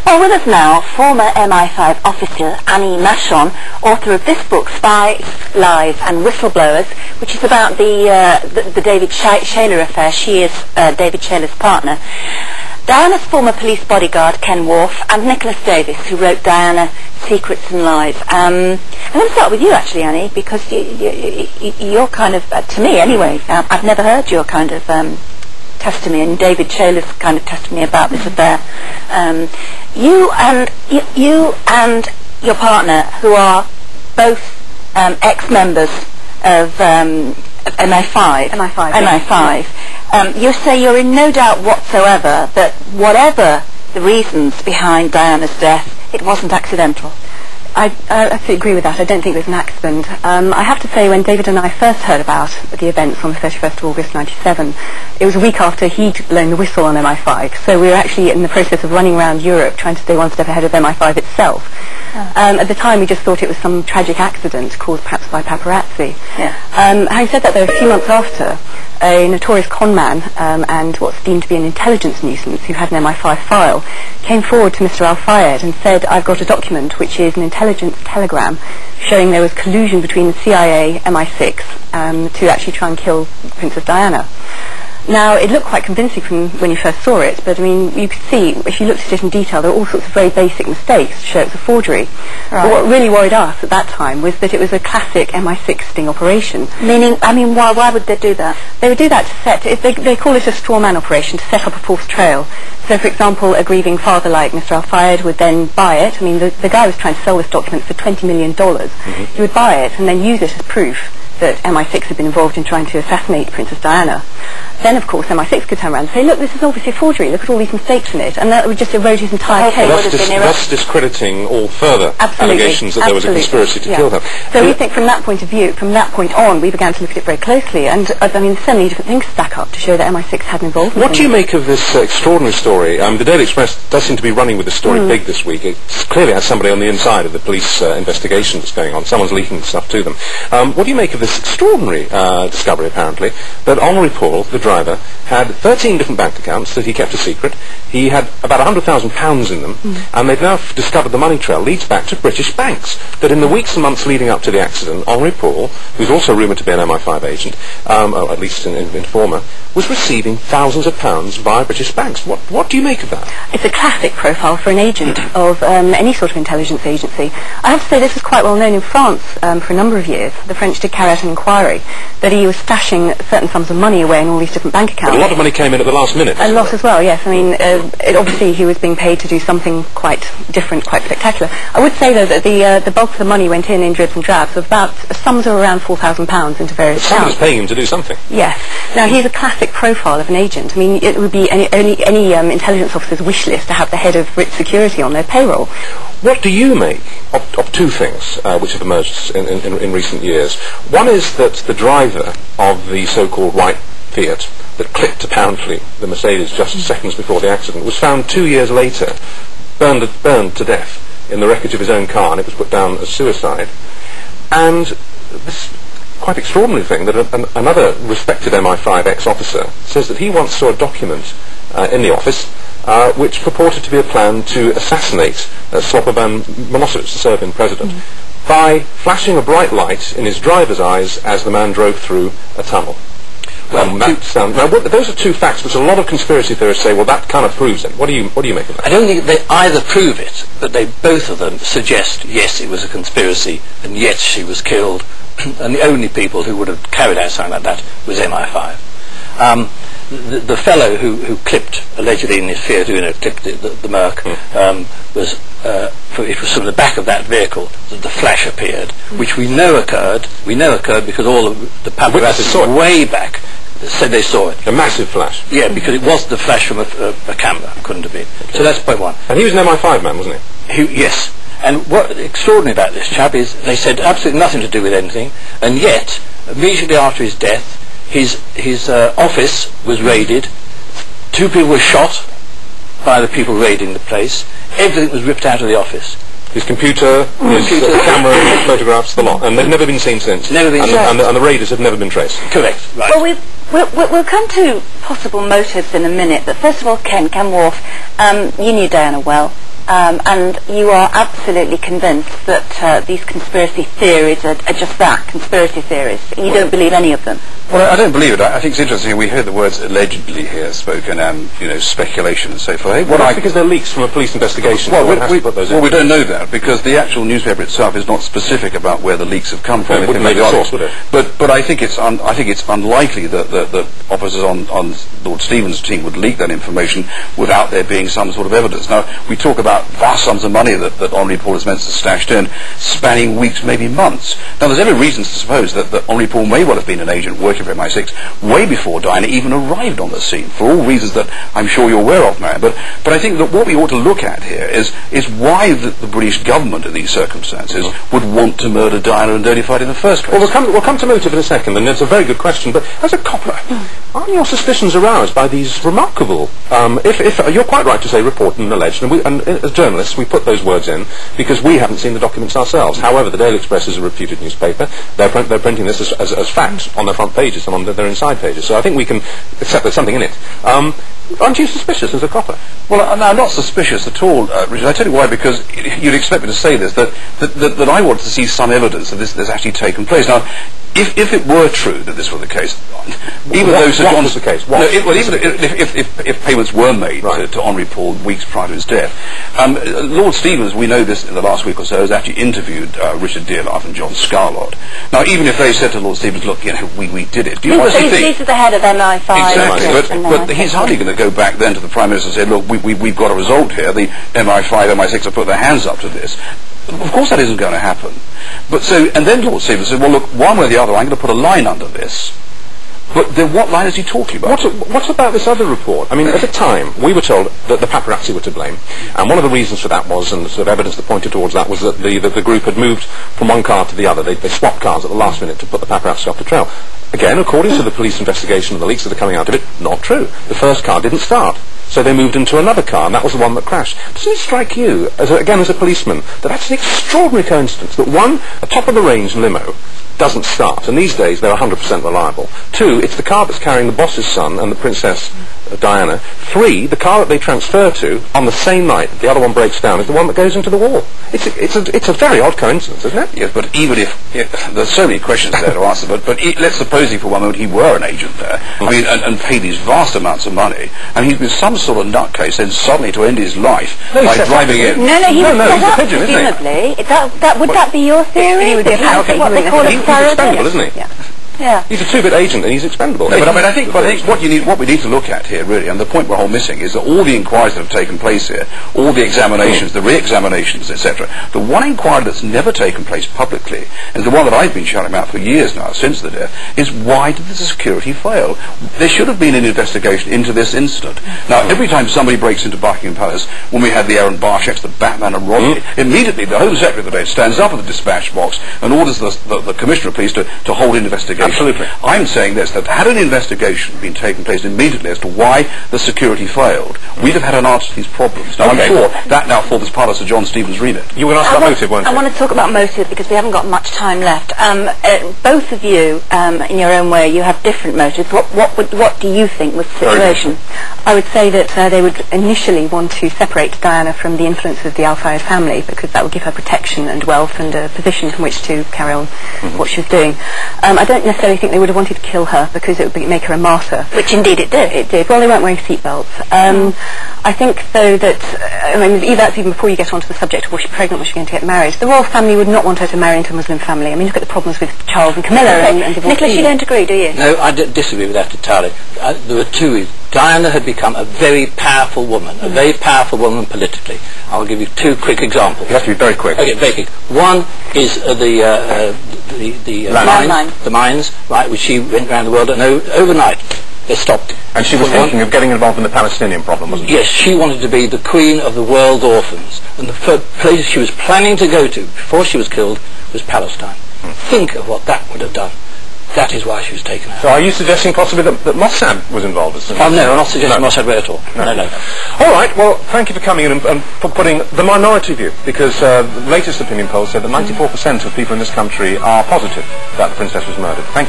Well, with us now, former MI5 officer Annie Machon, author of this book, Spies, Lies and Whistleblowers, which is about the David Shayler affair. She is David Shayler's partner. Diana's former police bodyguard, Ken Worf, and Nicholas Davis, who wrote Diana, Secrets and Lies. I'm going to start with you, actually, Annie, because you're kind of, to me anyway, I've never heard your kind of testimony, and David Shayler's kind of testimony about this affair. You and your partner, who are both ex-members of MI5, you say you're in no doubt whatsoever that whatever the reasons behind Diana's death, it wasn't accidental. I absolutely agree with that. I don't think it was an accident. I have to say, when David and I first heard about the events on the 31st of August 97, it was a week after he'd blown the whistle on MI5, so we were actually in the process of running around Europe trying to stay one step ahead of MI5 itself. At the time we just thought it was some tragic accident caused perhaps by paparazzi. Having said that, though, a few months after, a notorious conman and what's deemed to be an intelligence nuisance who had an MI5 file came forward to Mr. Al-Fayed and said, I've got a document which is an intelligence telegram showing there was collusion between the CIA, MI6 to actually try and kill Princess Diana. Now, it looked quite convincing from when you first saw it, but I mean, you could see, if you looked at it in detail, there were all sorts of very basic mistakes to show it's a forgery. Right. But what really worried us at that time was that it was a classic MI6 sting operation. Meaning, why would they do that? They would do that to set, they call it a straw man operation, to set up a false trail. So, for example, a grieving father like Mr. Al-Fayed would then buy it. I mean, the guy was trying to sell this document for $20 million. He would buy it and then use it as proof that MI6 had been involved in trying to assassinate Princess Diana. Then, of course, MI6 could turn around and say, look, this is obviously a forgery, look at all these mistakes in it, and that would just erode his entire case. Thus discrediting all further allegations that there was a conspiracy to kill her. So we think from that point of view, from that point on, we began to look at it very clearly, and I mean, so many different things stack up to show that MI6 had an involvement. What do you make of this extraordinary story? The Daily Express does seem to be running with this story big this week. It clearly has somebody on the inside of the police investigation that's going on. Someone's leaking stuff to them. What do you make of this extraordinary discovery, apparently, that Henri Paul, the driver, had 13 different bank accounts that he kept a secret. He had about £100,000 in them, and they've now discovered the money trail leads back to British banks. That in the weeks and months leading up to the accident, Henri Paul, who's also rumoured to be an MI5 agent, or at least an informer, was receiving thousands of pounds via British banks. What do you make of that? It's a classic profile for an agent of any sort of intelligence agency. I have to say this was quite well known in France for a number of years. The French did carry out an inquiry that he was stashing certain sums of money away in all these different bank accounts. But a lot of money came in at the last minute. A lot as well, yes. I mean, obviously he was being paid to do something quite different, quite spectacular. I would say, though, that the bulk of the money went in dribs and drabs, of about sums of around £4,000 into various accounts. Someone's paying him to do something. Yes. Now, he's a classic profile of an agent. I mean, it would be any intelligence officer's wish list to have the head of Brit Security on their payroll. What do you make of two things which have emerged in recent years? One is that the driver of the so-called white Fiat that clipped apparently the Mercedes just seconds before the accident was found 2 years later, burned to death in the wreckage of his own car, and it was put down as suicide. And this quite extraordinary thing that another respected MI5 ex-officer says that he once saw a document in the office which purported to be a plan to assassinate Slobodan Milosevic, the Serbian president, by flashing a bright light in his driver's eyes as the man drove through a tunnel. Those are two facts which a lot of conspiracy theorists say, well, that kind of proves it. What do you make of that? I don't think they either prove it, but they both of them suggest, yes, it was a conspiracy, and yes, she was killed, and the only people who would have carried out something like that was MI5. The fellow who clipped, allegedly in his Fiat Uno, clipped the Merc, was it was from the back of that vehicle that the flash appeared, which we know occurred because all of the paparazzi way back said they saw it. A massive flash. Yeah, because it was the flash from a camera, couldn't have been. So that's point one. And he was an MI5 man, wasn't he? Yes. And what extraordinary about this chap is they said absolutely nothing to do with anything, and yet immediately after his death, his office was raided. 2 people were shot by the people raiding the place. Everything was ripped out of the office. His computer, his camera, his photographs, the lot. And they've never been seen since. Never been seen. And the raiders have never been traced. Correct. Right. Well, we'll come to possible motives in a minute, but first of all, Ken Worf, you knew Diana well. and you are absolutely convinced that these conspiracy theories are just that, conspiracy theories. You don't believe any of them. Well, I don't believe it. I think it's interesting. We heard the words allegedly here spoken, and speculation and so forth. Well, that's because they're leaks from a police investigation. Well, we don't know that because the actual newspaper itself is not specific about where the leaks have come from. It wouldn't make a source, would it? But I think it's unlikely that officers on Lord Stevens' team would leak that information without there being some sort of evidence. Now, we talk about vast sums of money that Henri Paul has meant to stashed in, spanning weeks, maybe months. Now, there's every reason to suppose that Henri Paul may well have been an agent working for MI6 way before Diana even arrived on the scene, for all reasons that I'm sure you're aware of, man. But I think that what we ought to look at here is why the British government in these circumstances would want to murder Diana and Dodi Fayed in the first place. Well, we'll come to motive in a second, and it's a very good question, but as a copper, aren't your suspicions aroused by these remarkable, if you're quite right to say reported and alleged, and as journalists we put those words in because we haven't seen the documents ourselves. However, the Daily Express is a reputed newspaper. They're printing this as fact on their front pages and on their inside pages, so I think we can accept there's something in it. Aren't you suspicious as a copper? Well, I'm not suspicious at all, Richard. I tell you why, because you'd expect me to say this, that I want to see some evidence that this actually taken place. Now, if it were true that this was the case, even though Sir John was the case, if payments were made to Henri Paul weeks prior to his death, Lord Stevens, we know this in the last week or so, has actually interviewed Richard Dearlove and John Scarlott. Now, even if they said to Lord Stevens, "Look, we did it," do you honestly think? These are the head of MI5. Exactly, but he's hardly going to go back then to the Prime Minister and say, "Look, we've got a result here. The MI5, MI6 have put their hands up to this." Of course that isn't going to happen. And then Lord Stevens said, "Well, look, one way or the other, I'm going to put a line under this." But then what line is he talking about? What about this other report? I mean, at the time, we were told that the paparazzi were to blame. And one of the reasons for that was, and the sort of evidence that pointed towards that, was that the group had moved from one car to the other. They swapped cars at the last minute to put the paparazzi off the trail. Again, according to the police investigation and the leaks that are coming out of it, not true. The first car didn't start. So they moved into another car, and that was the one that crashed. Doesn't it strike you, as a policeman, that that's an extraordinary coincidence, that one, a top-of-the-range limo, doesn't start, and these days they're 100% reliable. Two, it's the car that's carrying the boss's son and the Princess Diana. Three, the car that they transfer to on the same night that the other one breaks down is the one that goes into the wall. It's a very odd coincidence, isn't it? Yes, but even if there's so many questions there to answer, but let's suppose for one moment he were an agent there, I mean, and paid these vast amounts of money, and he'd been some sort of nutcase, then suddenly to end his life by driving in. He's a pigeon, isn't he? Would that be your theory? He would be what they call he's expendable, isn't he? Yeah. He's a two-bit agent and he's expendable. No, but I think what we need to look at here, really, and the point we're all missing, is that all the inquiries that have taken place here, all the examinations, the re-examinations, etc., the one inquiry that's never taken place publicly, and the one that I've been shouting about for years now, since the death, is why did the security fail? There should have been an investigation into this incident. Now, every time somebody breaks into Buckingham Palace, when we had the Aaron Barsheks, the Batman and Rodney, immediately the Home Secretary of the day stands up at the dispatch box and orders the Commissioner of Police to hold an investigation. Absolutely. I'm saying this, that had an investigation been taken place immediately as to why the security failed, we'd have had an answer to these problems. Now, I'm sure that now forms part of Sir John Stevens' remit. You were going to ask about motive, weren't you? I want to talk about motive because we haven't got much time left. Both of you, in your own way, you have different motives. What do you think was the situation? I would say that they would initially want to separate Diana from the influence of the Al Fayed family because that would give her protection and wealth and a position from which to carry on what she was doing. I don't necessarily think they would have wanted to kill her because it would make her a martyr. Which indeed it did. It did. Well, they weren't wearing seatbelts. I think, though, that, that's even before you get onto the subject of was she pregnant, was she going to get married. The royal family would not want her to marry into a Muslim family. I mean, look at the problems with Charles and Camilla and divorce. Nicholas, you don't agree, do you? No, I disagree with that entirely. There were two. Diana had become a very powerful woman, politically. I'll give you two quick examples. You have to be very quick. Okay, very quick. One is the mines, right, which she went around the world, and overnight they stopped. And she was thinking of getting involved in the Palestinian problem, wasn't she? Yes, she wanted to be the queen of the world's orphans. And the first place she was planning to go to before she was killed was Palestine. Think of what that would have done. That is why she was taken out. So are you suggesting possibly that Mossad was involved? No, I'm not suggesting Mossad were at all. No. All right, well, thank you for coming in and for putting the minority view, because the latest opinion poll said that 94% of people in this country are positive that the princess was murdered. Thank you.